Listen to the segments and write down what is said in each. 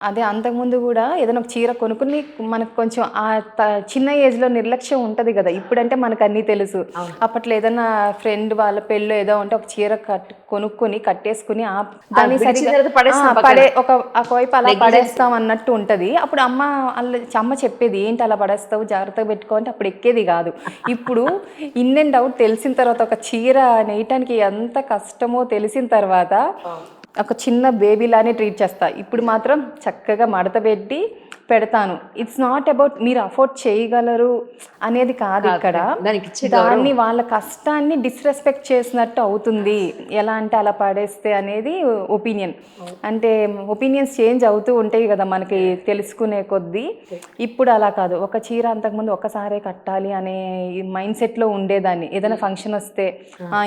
అదే అంతకుముందు గూడా ఏదైనా ఒక చీర కొనుక్కుని మనకు కొంచెం చిన్న ఏజ్‌లో నిర్లక్ష్యం ఉంటది గదా! ఇప్పుడంటే మనకన్నీ తెలుసు. అవును. అప్పట్లో ఏదన్నా ఫ్రెండ్ వాళ్ళ పెళ్ళో ఏదో ఉంటే ఒక చీర కొనుక్కొని కట్టేసుకొని అది దాన్ని విడిచిన సరిగ్గా తర్వాత పడేస్తాం పక్కన. ఒకవైపు అలా నెగ్లిజెన్స్. పడేస్తాం అన్నట్టు ఉంటది. అప్పుడు అమ్మ చెప్పేది, "ఏంటి అలా పడేస్తావు? జాగ్రత్తగా పెట్టుకో" అంటే అప్పుడు ఎక్కేది గాదు. ఇప్పుడు ఇన్ అండ్ ఔట్ తెలిసిన తర్వాత ఒక చీర నేయటానికి ఎంత కష్టమో తెలిసిన తర్వాత ఒక చిన్న బేబీలానే ట్రీట్ చేస్తా. ఇప్పుడు మాత్రం చక్కగా మడత పెట్టి పెడతాను. ఇట్స్ నాట్ అబౌట్ మీరు అఫోర్డ్ చేయగలరు అనేది కాదు ఇక్కడ. దానికిచ్చే గౌరవం. దాన్ని వాళ్ళ కష్టాన్ని డిస్‌రెస్పెక్ట్ చేసినట్టు అవుతుంది. ఎలా అంటే అలా పడేస్తే అనేది ఒపీనియన్. అంటే ఒపీనియన్స్ చేంజ్ అవుతూ ఉంటాయి గదా! మనకి తెలుసుకునే కొద్దీ. ఇప్పుడు అలా కాదు. ఒక చీర అంతకుముందు ఒక్కసారే కట్టాలి అనే ఈ మైండ్ సెట్‌లో ఉండేదాన్ని. ఏదైనా ఫంక్షన్ వస్తే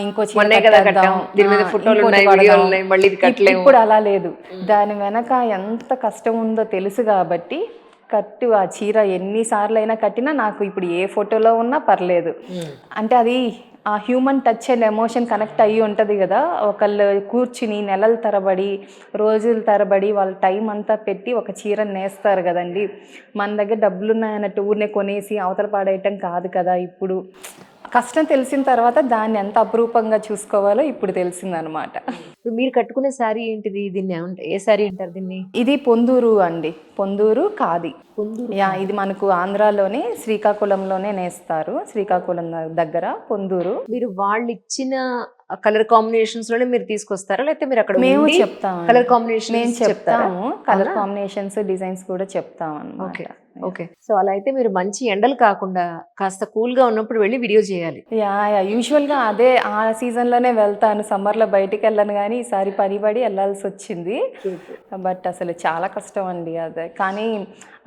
ఇంకో చీర మొన్నే కదా కట్టేద్దాం. కట్టాం. దీని మీద ఫోటోలు ఇంకోటి ఉన్నాయి, కడదాం. వీడియోలు ఉన్నాయి, మళ్ళీ ఇది కట్టలేము. ఇప్పుడు అలా లేదు. దాని వెనక ఎంత కష్టం ఉందో తెలుసు గాబట్టి ఆ చీర ఎన్ని సార్లైనా కట్టినా నాకు ఇప్పుడు ఏ ఫోటోలో ఉన్నా పర్లేదు. అంటే అది ఆ human touch and emotion connect అయ్యి ఉంటది గదా! ఒకళ్ళు కూర్చుని నెలల తరబడి, రోజుల తరబడి వాళ్ళ టైం అంతా పెట్టి ఒక చీరని నేస్తారు గదండీ! మన దగ్గర డబ్బులున్నాయన్నట్టు ఊరినే కొనేసి అవతల పాడేయటం కాదు కదా! ఇప్పుడు కష్టం తెలిసిన తర్వాత దాన్ని ఎంత అపురూపంగా చూసుకోవాలో ఇప్పుడు తెలిసిందనమాట. ఇప్పుడు మీరు కట్టుకునే శారీ ఏంటిది? దీన్ని ఏ శారీ అంటారు దీన్ని? ఇది పొందూరు అండి. పొందూరు ఖాదీ. పొందూరు. ఇది మనకు ఆంధ్రాలోనే శ్రీకాకుళంలోనే నేస్తారు. శ్రీకాకుళం దగ్గర పొందూరు. మీరు వాళ్ళిచ్చిన కలర్ కాంబినేషన్స్ లోనే మీరు తీసుకొస్తారా? లేకపోతే మీరు అక్కడ మేము ఉండి చెప్తామండి. కలర్ కాంబినేషన్స్ మేము చెప్తారా? చెప్తాము. కలర్ అవునా? కాంబినేషన్స్, డిజైన్స్ కూడా చెప్తామన్నమాట. ఓకే. ఓకే. సో అలా అయితే మీరు మంచి ఎండలు కాకుండా కాస్త కూల్‌గా ఉన్నప్పుడు వెళ్లి వీడియో చేయాలి. యూజువల్‌గా అదే ఆ సీజన్‌లోనే వెళ్తాను. సమ్మర్‌లో బయటికెళ్ళను గానీ, ఈసారి పని పడి ఎళ్ళాల్సొచ్చింది. బట్ అసలు చాలా కష్టం అండి అదే. కానీ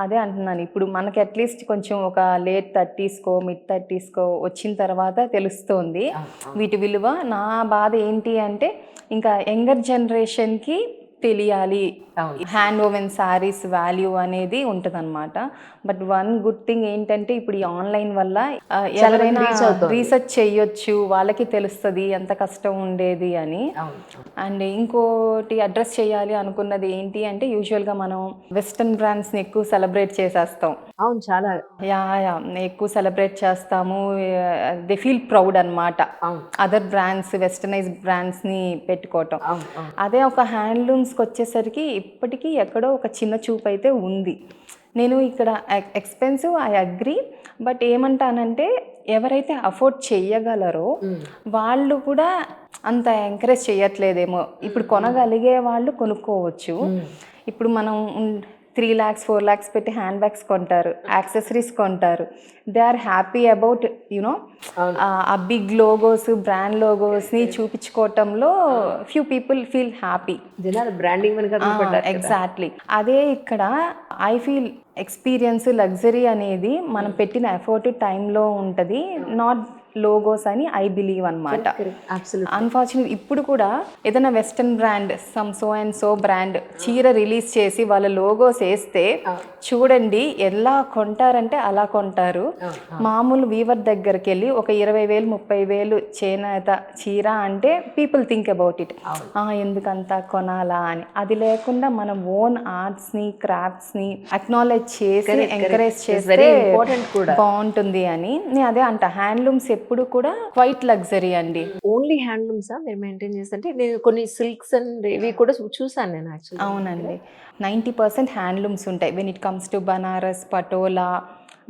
అదే అంటున్నాను. ఇప్పుడు మనకి అట్‌లీస్ట్ కొంచెం ఒక లేట్ 30స్‌కో, మిడ్ 30స్‌కో వచ్చిన తర్వాత తెలుస్తోంది వీటి విలువ. నా బాధ ఏంటి అంటే, ఇంకా యంగర్ జనరేషన్‌కి తెలియాలి. హ్యాండ్ ఓవెన్ శారీస్ వాల్యూ అనేది ఉంటదనమాట. బట్ వన్ గుడ్ థింగ్ ఏంటంటే ఇప్పుడు ఈ ఆన్లైన్ వల్ల ఎవరైనా రీసెర్చ్ చేయొచ్చు, వాళ్ళకి తెలుస్తుంది ఎంత కష్టం ఉండేది అని. అండ్ ఇంకోటి అడ్రస్ చేయాలి అనుకున్నది ఏంటి అంటే, యూజువల్గా మనం వెస్టర్న్ బ్రాండ్స్ని ఎక్కువ సెలబ్రేట్ చేసేస్తాం. అవును, చాలా. ఎక్కువ సెలబ్రేట్ చేస్తాము. దే ఫీల్ ప్రౌడ్ అనమాట. అదర్ బ్రాండ్స్, వెస్టర్నైజ్ బ్రాండ్స్ని పెట్టుకోవటం. అదే ఒక హ్యాండ్లూమ్స్కి వచ్చేసరికి ఇప్పటికీ ఎక్కడో ఒక చిన్న చూపు అయితే ఉంది. నేను ఇక్కడ ఎక్స్పెన్సివ్, ఐ అగ్రీ. బట్ ఏమంటానంటే, ఎవరైతే అఫోర్డ్ చెయ్యగలరో వాళ్ళు కూడా అంత ఎంకరేజ్ చేయట్లేదేమో. ఇప్పుడు కొనగలిగే వాళ్ళు కొనుక్కోవచ్చు. ఇప్పుడు మనం 3 lakhs 4 lakhs పెట్టి హ్యాండ్ బ్యాగ్స్ కొంటారు, యాక్సెసరీస్ కొంటారు. They are happy about a big logos, brand లోగోస్ని చూపించుకోవటంలో ఫ్యూ పీపుల్ ఫీల్ హ్యాపీ. జనాలు బ్రాండింగ్ ఎగ్జాక్ట్లీ. అదే ఇక్కడ ఐ ఫీల్ ఎక్స్పీరియన్స్, లగ్జరీ అనేది మనం పెట్టిన ఎఫర్ట్, టైంలో ఉంటుంది. నాట్ లోగోస్ అని ఐ బిలీవ్ అనమాట. అన్ఫార్చునేట్ ఇప్పుడు కూడా ఏదైనా western brand, some so and so brand చీర రిలీజ్ చేసి వాళ్ళ లోగోస్ వేస్తే చూడండి ఎలా కొంటారంటే అలా కొంటారు. మామూలు వీవర్ దగ్గరికి వెళ్ళి ఒక 20,000 30,000 చేనేత చీర అంటే పీపుల్ థింక్ అబౌట్ ఇట్. ఎందుకంత కొనాలా అని. అది లేకుండా మన ఓన్ ఆర్ట్స్ని, క్రాఫ్ట్స్ని అక్నాలెడ్జ్ చేసి ఎంకరేజ్ చేస్తే బాగుంటుంది అని నేను అదే అంట. హ్యాండ్లూమ్స్ ఎప్పుడు కూడా క్వైట్ లగ్జరీ అండి. ఓన్లీ హ్యాండ్లూమ్సా మీరు మెయింటైన్ చేస్తుంటే? నేను కొన్ని సిల్క్స్ అండ్ ఇవి కూడా చూసాను నేను యాక్చువల్లీ. అవునండి, 90% హ్యాండ్లూమ్స్ ఉంటాయి. When it comes to Banaras, patola,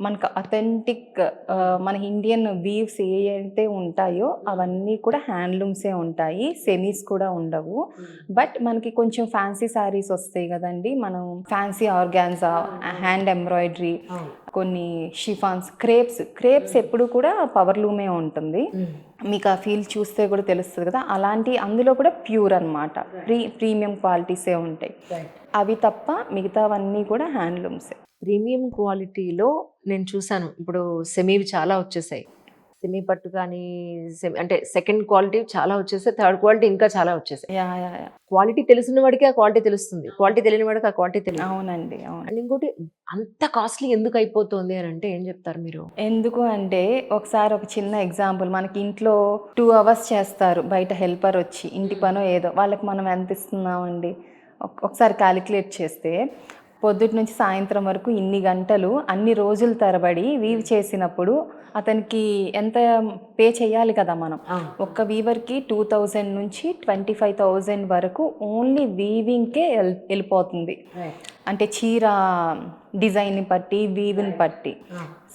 మనకు అథెంటిక్ మన ఇండియన్ వీవ్స్ ఏవైతే ఉంటాయో అవన్నీ కూడా హ్యాండ్లూమ్సే ఉంటాయి. సెమీస్ కూడా ఉండవు. బట్ మనకి కొంచెం ఫ్యాన్సీ శారీస్ వస్తాయి కదండి, మనం ఫ్యాన్సీ ఆర్గాన్జా, హ్యాండ్ ఎంబ్రాయిడరీ, కొన్ని షిఫాన్స్, క్రేప్స్ ఎప్పుడు కూడా పవర్లూమే ఉంటుంది. మీకు ఆ ఫీల్ చూస్తే కూడా తెలుస్తుంది కదా. అలాంటి అందులో కూడా ప్యూర్ అనమాట, ప్రీమియం క్వాలిటీసే ఉంటాయి. అవి తప్ప మిగతావన్నీ కూడా హ్యాండ్లూమ్సే. ప్రీమియం క్వాలిటీలో నేను చూసాను, ఇప్పుడు సెమీవి చాలా వచ్చేసాయి. సెమీ పట్టు కానీ, అంటే సెకండ్ క్వాలిటీ చాలా వచ్చేసాయి, థర్డ్ క్వాలిటీ ఇంకా చాలా వచ్చేసాయి. క్వాలిటీ తెలిసిన వాడికి ఆ క్వాలిటీ తెలుస్తుంది, క్వాలిటీ తెలియని వాడికి ఆ క్వాలిటీ తెలియదు. అవునండి, అవును. అండ్ ఇంకోటి, అంత కాస్ట్లీ ఎందుకు అయిపోతుంది అని అంటే ఏం చెప్తారు మీరు? ఎందుకు అంటే, ఒకసారి ఒక చిన్న ఎగ్జాంపుల్, మనకి ఇంట్లో 2 hours చేస్తారు బయట హెల్పర్ వచ్చి, ఇంటి పనో ఏదో, వాళ్ళకి మనం ఎంత ఇస్తున్నామండి? ఒకసారి క్యాలిక్యులేట్ చేస్తే పొద్దుటి నుంచి సాయంత్రం వరకు ఇన్ని గంటలు అన్ని రోజుల తరబడి వీవ్ చేసినప్పుడు అతనికి ఎంత పే చేయాలి కదా మనం. ఒక్క వీవర్కి 2000 నుంచి 25,000 వరకు ఓన్లీ వీవింగ్కే వెళ్ళిపోతుంది. అంటే చీర డిజైన్ని బట్టి వీవ్ని బట్టి.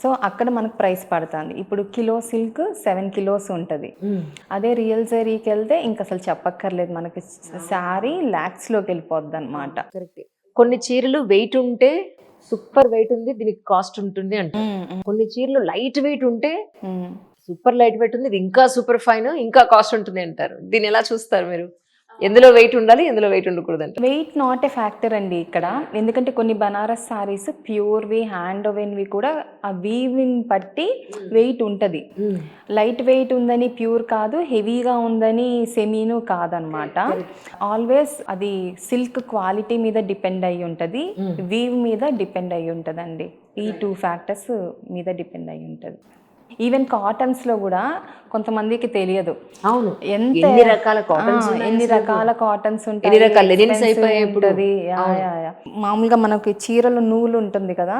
సో అక్కడ మనకు ప్రైస్ పడుతుంది. ఇప్పుడు కిలో సిల్క్ 7 కిలోస్ ఉంటుంది. అదే రియల్ జరీకి వెళ్తే ఇంక అసలు చెప్పక్కర్లేదు, మనకి శారీ ల్యాక్స్లోకి వెళ్ళిపోద్ది అనమాట. కొన్ని చీరలు వెయిట్ ఉంటే సూపర్ వెయిట్ ఉంది, దీనికి కాస్ట్ ఉంటుంది అంట. కొన్ని చీరలు లైట్ వెయిట్ ఉంటే సూపర్ లైట్ వెయిట్ ఉంది, ఇది ఇంకా సూపర్ ఫైన్, ఇంకా కాస్ట్ ఉంటుంది అంటారు. దీన్ని ఎలా చూస్తారు మీరు? ఎందులో వెయిట్ ఉండాలి, ఎందులో వెయిట్ ఉండకూడదు అంటే? వెయిట్ నాట్ ఏ ఫ్యాక్టర్ అండి ఇక్కడ. ఎందుకంటే కొన్ని బనారస్ సారీస్ ప్యూర్వి హ్యాండ్ ఓవెన్వి కూడా ఆ వీవింగ్ బట్టి వెయిట్ ఉంటుంది. లైట్ వెయిట్ ఉందని ప్యూర్ కాదు, హెవీగా ఉందని సెమీను కాదనమాట. ఆల్వేస్ అది సిల్క్ క్వాలిటీ మీద డిపెండ్ అయి ఉంటుంది, వీవ్ మీద డిపెండ్ అయి ఉంటుందండి. ఈ 2 ఫ్యాక్టర్స్ మీద డిపెండ్ అయి ఉంటుంది. ఈవెన్ కాటన్స్లో కూడా కొంతమందికి తెలియదు. అవును, ఎంత ఎన్ని రకాల కాటన్స్ ఉంటాయి, లెనిన్స్ అయిపోయి. మామూలుగా మనకి చీరలు నూలు ఉంటుంది కదా,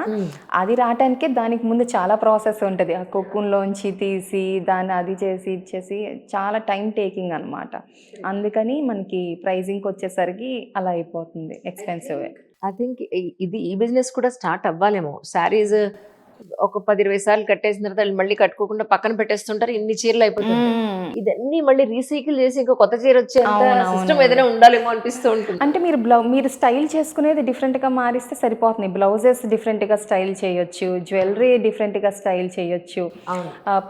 అది రావటానికి దానికి ముందు చాలా ప్రాసెస్ ఉంటుంది. ఆ కొక్కున్లోంచి తీసి దాన్ని అది చేసి ఇచ్చేసి చాలా టైం టేకింగ్ అనమాట. అందుకని మనకి ప్రైజింగ్కి వచ్చేసరికి అలా అయిపోతుంది, ఎక్స్పెన్సివ్. ఐ థింక్ ఇది ఈ బిజినెస్ కూడా స్టార్ట్ అవ్వాలేమో. శారీస్ ఒక 10-20 సార్లు కట్టేసిన తర్వాత మళ్ళీ కట్టుకోకుండా పక్కన పెట్టేస్తుంటారు, ఇన్ని చీరలు అయిపోతుంది. ఇదన్నీ మళ్ళీ రీసైకిల్ చేసి ఇంకో కొత్త చీర వచ్చే సిస్టమ్ ఏదైనా ఉండాలేమో అనిపిస్తూ ఉంటుంది. అంటే మీరు స్టైల్ చేసుకునేది డిఫరెంట్గా మారిస్తే సరిపోతుంది. బ్లౌజెస్ డిఫరెంట్గా స్టైల్ చేయొచ్చు, జ్యువెలరీ డిఫరెంట్గా స్టైల్ చేయొచ్చు.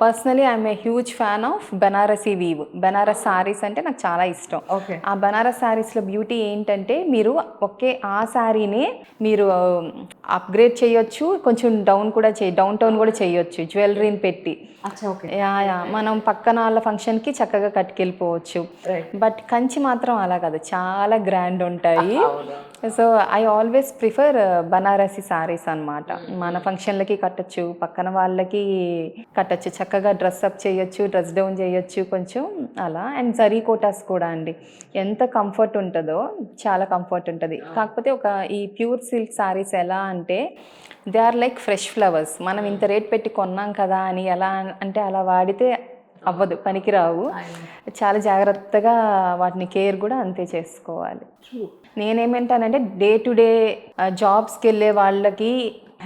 Personally I'm a huge fan of Banarasi weave. Banaras saris అంటే నాకు చాలా ఇష్టం. ఆ బనారస్ సారీస్లో బ్యూటీ ఏంటంటే మీరు ఆ శారీనే మీరు అప్గ్రేడ్ చేయొచ్చు, కొంచెం డౌన్ టౌన్ కూడా చేయొచ్చు జ్యువెలరీని పెట్టి. మనం పక్కన వాళ్ళ ఫంక్షన్కి చక్కగా కట్టుకెళ్ళిపోవచ్చు. బట్ కంచి మాత్రం అలా కాదు, చాలా గ్రాండ్ ఉంటాయి. So I always prefer Banarasi saris అనమాట. మన ఫంక్షన్లకి కట్టచ్చు, పక్కన వాళ్ళకి కట్టచ్చు, చక్కగా డ్రెస్ అప్ చేయొచ్చు, డ్రెస్ డౌన్ చేయొచ్చు కొంచెం అలా. అండ్ జరీ కోటాస్ కూడా అండి, ఎంత కంఫర్ట్ ఉంటుందో చాలా కంఫర్ట్ ఉంటుంది. కాకపోతే ఈ ప్యూర్ సిల్క్ సారీస్ ఎలా అంటే they are like fresh flowers. మనం ఇంత రేట్ పెట్టి కొన్నాం కదా అని ఎలా అంటే అలా వాడితే అవ్వదు, పనికిరావు. చాలా జాగ్రత్తగా వాటిని కేర్ కూడా అంతే చేసుకోవాలి. నేనేమంటానంటే డే టు డే జాబ్స్కి వెళ్ళే వాళ్ళకి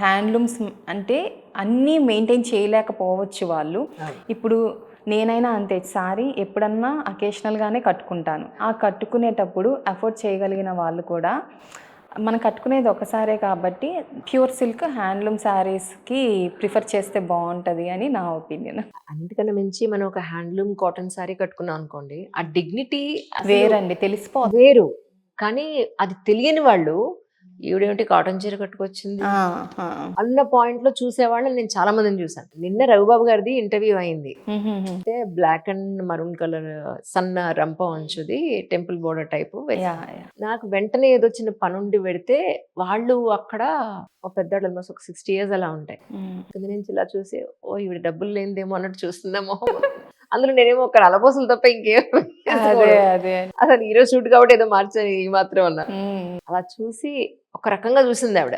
హ్యాండ్లూమ్స్ అంటే అన్నీ మెయింటైన్ చేయలేకపోవచ్చు వాళ్ళు. ఇప్పుడు నేనైనా అంతే, సారీ ఎప్పుడన్నా అకేషనల్గానే కట్టుకుంటాను. ఆ కట్టుకునేటప్పుడు అఫోర్డ్ చేయగలిగిన వాళ్ళు కూడా మనం కట్టుకునేది ఒకసారే కాబట్టి ప్యూర్ సిల్క్ హ్యాండ్లూమ్ శారీస్కి ప్రిఫర్ చేస్తే బాగుంటుంది అని నా ఒపీనియన్. అన్నిటికన్నా మించి మనం ఒక హ్యాండ్లూమ్ కాటన్ శారీ కట్టుకున్నాం అనుకోండి, ఆ డిగ్నిటీ వేరండి, తెలిసిపోతుంది. వేరు. కానీ అది తెలియని వాళ్ళు ఈవిడేమిటి కాటన్ చీర కట్టుకొచ్చింది అన్న పాయింట్ లో చూసేవాళ్ళని నేను చాలా మందిని చూసాను. నిన్న రవిబాబు గారిది ఇంటర్వ్యూ అయింది. అంటే బ్లాక్ అండ్ మరూన్ కలర్ సన్న రంప ఉంచుది టెంపుల్ బోర్డర్ టైపు. నాకు వెంటనే ఏదో చిన్న పనుండి పెడితే వాళ్ళు అక్కడ పెద్దవాళ్ళు ఆల్మోస్ట్ ఒక 60 years అలా ఉంటాయి. కింద నుంచి ఇలా చూసి ఈవిడ డబ్బులు లేనిదేమో అన్నట్టు చూస్తుందేమో. అందులో నేనేమో ఒక అలపోసలు తప్ప ఇంకేం అసలు ఈరోజు షూట్ కాబట్టి ఏదో మార్చాను ఈ మాత్రం అన్నా. అలా చూసి ఒక రకంగా చూసింది ఆవిడ.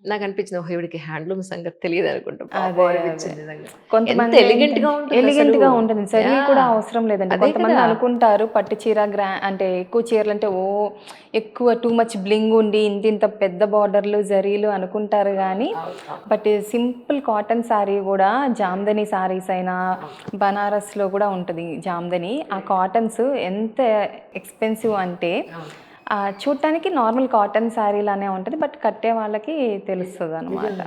నాకు అనిపించింది ఈవిడికి హ్యాండ్లూమ్ సంగతి తెలియదు అనుకుంటా. కొంతమంది ఎలిగెంట్ గా ఉంటుంది, సరే కూడా అవసరం లేదండి. కొంతమంది అనుకుంటారు పట్టు చీర అంటే ఎక్కువ చీరలు అంటే ఎక్కువ టూ మచ్ బ్లింగ్ ఉండి ఇంత పెద్ద బార్డర్లు జరీలు అనుకుంటారు. కానీ బట్ సింపుల్ కాటన్ శారీ కూడా జామ్దని శారీస్ అయినా బనారస్లో కూడా ఉంటుంది జామ్దని. ఆ కాటన్స్ ఎంత ఎక్స్పెన్సివ్ అంటే చూడటానికి నార్మల్ కాటన్ శారీ లానే ఉంటుంది, బట్ కట్టే వాళ్ళకి తెలుస్తుంది అన్నమాట.